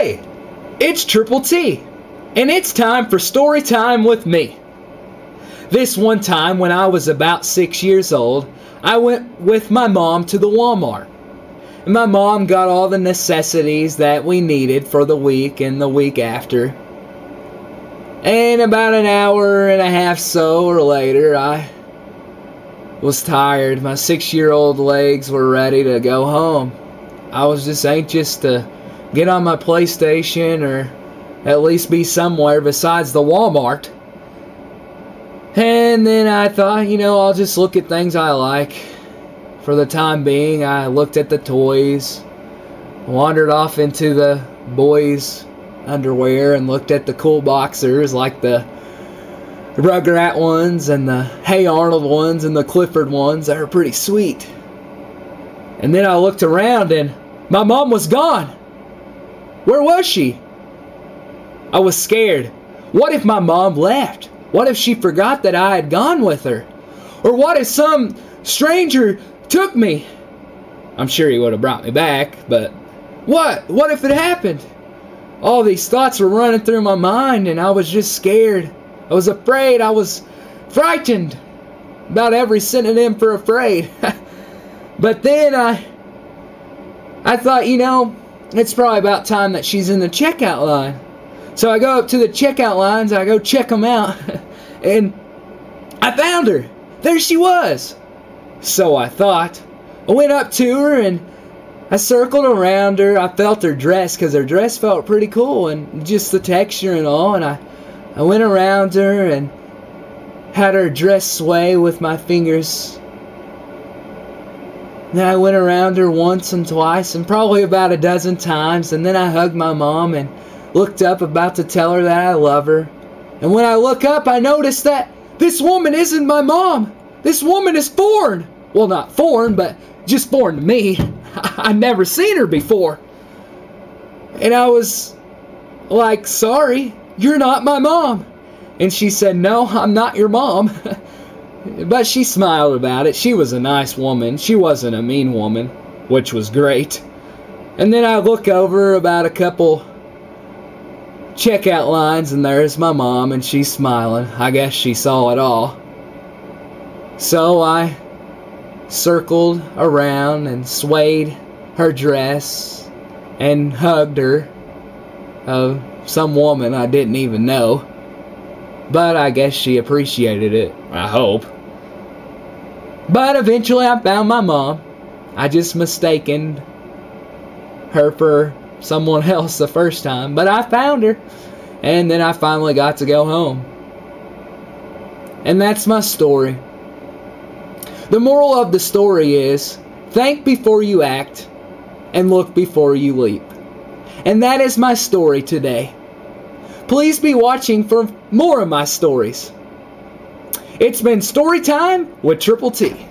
Hey, it's Triple T, and it's time for story time with me. This one time when I was about 6 years old, I went with my mom to the Walmart. And my mom got all the necessities that we needed for the week and the week after. And about an hour and a half so or later, I was tired. My 6-year-old legs were ready to go home. I was just anxious to get on my PlayStation or at least be somewhere besides the Walmart. And then I thought, I'll just look at things I like. For the time being, I looked at the toys, wandered off into the boys' underwear and looked at the cool boxers like the Rugrat ones and the Hey Arnold ones and the Clifford ones that are pretty sweet. And then I looked around and my mom was gone. Where was she? I was scared. What if my mom left? What if she forgot that I had gone with her? Or what if some stranger took me? I'm sure he would have brought me back, but what? What if it happened? All these thoughts were running through my mind and I was just scared. I was afraid. I was frightened. About every synonym for afraid. But then I thought, it's probably about time that she's in the checkout line. So I go up to the checkout lines, I go check them out, and I found her. There she was. So I thought. I went up to her and I circled around her. I felt her dress because her dress felt pretty cool and just the texture and all. And I went around her and had her dress sway with my fingers. Then I went around her once and twice and probably about a dozen times. And then I hugged my mom and looked up about to tell her that I love her. And when I look up, I notice that this woman isn't my mom. This woman is foreign. Well, not foreign, but just foreign to me. I'd never seen her before. And I was like, sorry, you're not my mom. And she said, no, I'm not your mom. But she smiled about it. She was a nice woman. She wasn't a mean woman, which was great. And then I look over about a couple checkout lines, and there's my mom, and she's smiling. I guess she saw it all. So I circled around and swayed her dress and hugged her. Some woman I didn't even know. But I guess she appreciated it. I hope. But eventually I found my mom. I just mistaken her for someone else the first time. But I found her. And then I finally got to go home. And that's my story. The moral of the story is, think before you act and look before you leap. And that is my story today. Please be watching for more of my stories. It's been story time with Triple T.